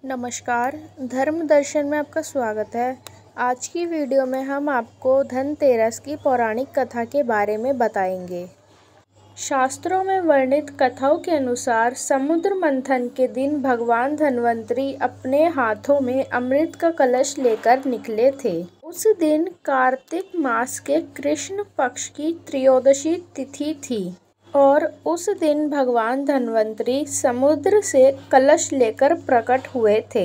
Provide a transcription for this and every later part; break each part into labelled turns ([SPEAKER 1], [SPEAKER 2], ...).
[SPEAKER 1] नमस्कार, धर्म दर्शन में आपका स्वागत है। आज की वीडियो में हम आपको धनतेरस की पौराणिक कथा के बारे में बताएंगे। शास्त्रों में वर्णित कथाओं के अनुसार समुद्र मंथन के दिन भगवान धन्वंतरी अपने हाथों में अमृत का कलश लेकर निकले थे। उस दिन कार्तिक मास के कृष्ण पक्ष की त्रयोदशी तिथि थी और उस दिन भगवान धन्वंतरी समुद्र से कलश लेकर प्रकट हुए थे।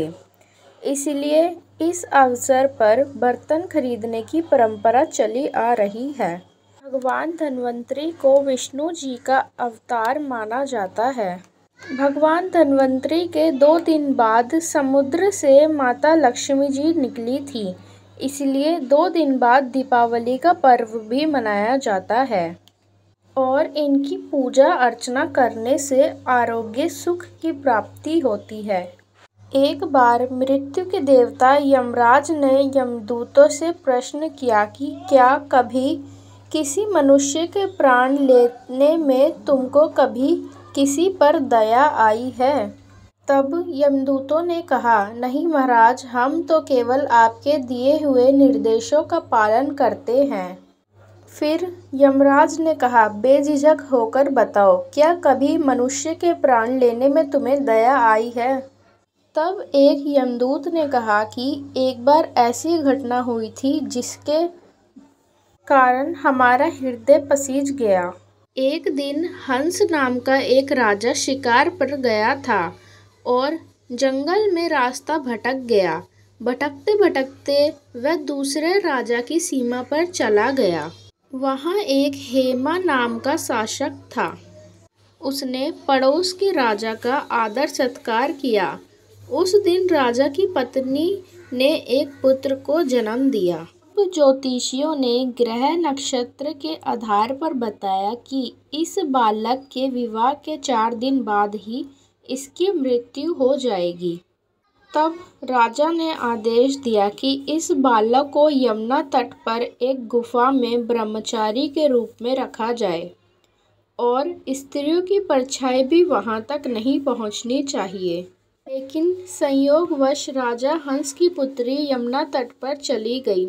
[SPEAKER 1] इसलिए इस अवसर पर बर्तन खरीदने की परंपरा चली आ रही है। भगवान धन्वंतरी को विष्णु जी का अवतार माना जाता है। भगवान धन्वंतरी के 2 दिन बाद समुद्र से माता लक्ष्मी जी निकली थी। इसलिए 2 दिन बाद दीपावली का पर्व भी मनाया जाता है और इनकी पूजा अर्चना करने से आरोग्य सुख की प्राप्ति होती है। एक बार मृत्यु के देवता यमराज ने यमदूतों से प्रश्न किया कि क्या कभी किसी मनुष्य के प्राण लेने में तुमको कभी किसी पर दया आई है? तब यमदूतों ने कहा, नहीं महाराज, हम तो केवल आपके दिए हुए निर्देशों का पालन करते हैं। फिर यमराज ने कहा, बेझिझक होकर बताओ, क्या कभी मनुष्य के प्राण लेने में तुम्हें दया आई है? तब एक यमदूत ने कहा कि एक बार ऐसी घटना हुई थी जिसके कारण हमारा हृदय पसीज गया। एक दिन हंस नाम का एक राजा शिकार पर गया था और जंगल में रास्ता भटक गया। भटकते भटकते वह दूसरे राजा की सीमा पर चला गया। वहाँ एक हेमा नाम का शासक था। उसने पड़ोस के राजा का आदर सत्कार किया। उस दिन राजा की पत्नी ने एक पुत्र को जन्म दिया। ज्योतिषियों ने ग्रह नक्षत्र के आधार पर बताया कि इस बालक के विवाह के 4 दिन बाद ही इसकी मृत्यु हो जाएगी। तब राजा ने आदेश दिया कि इस बालक को यमुना तट पर एक गुफा में ब्रह्मचारी के रूप में रखा जाए और स्त्रियों की परछाई भी वहां तक नहीं पहुंचनी चाहिए। लेकिन संयोगवश राजा हंस की पुत्री यमुना तट पर चली गई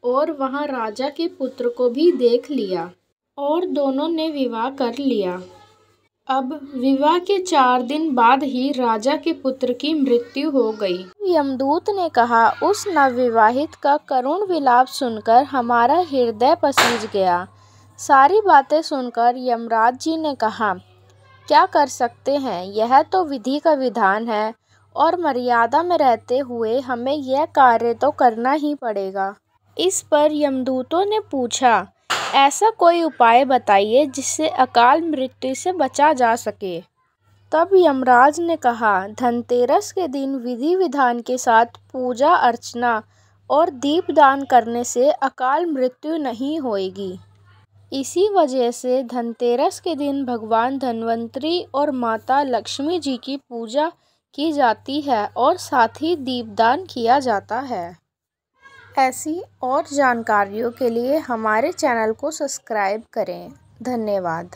[SPEAKER 1] और वहां राजा के पुत्र को भी देख लिया और दोनों ने विवाह कर लिया। अब विवाह के 4 दिन बाद ही राजा के पुत्र की मृत्यु हो गई। यमदूत ने कहा, उस नवविवाहित का करुण विलाप सुनकर हमारा हृदय पसीज गया। सारी बातें सुनकर यमराज जी ने कहा, क्या कर सकते हैं, यह तो विधि का विधान है और मर्यादा में रहते हुए हमें यह कार्य तो करना ही पड़ेगा। इस पर यमदूतों ने पूछा, ऐसा कोई उपाय बताइए जिससे अकाल मृत्यु से बचा जा सके। तब यमराज ने कहा, धनतेरस के दिन विधि विधान के साथ पूजा अर्चना और दीपदान करने से अकाल मृत्यु नहीं होएगी। इसी वजह से धनतेरस के दिन भगवान धन्वंतरी और माता लक्ष्मी जी की पूजा की जाती है और साथ ही दीपदान किया जाता है। ऐसी और जानकारियों के लिए हमारे चैनल को सब्सक्राइब करें। धन्यवाद।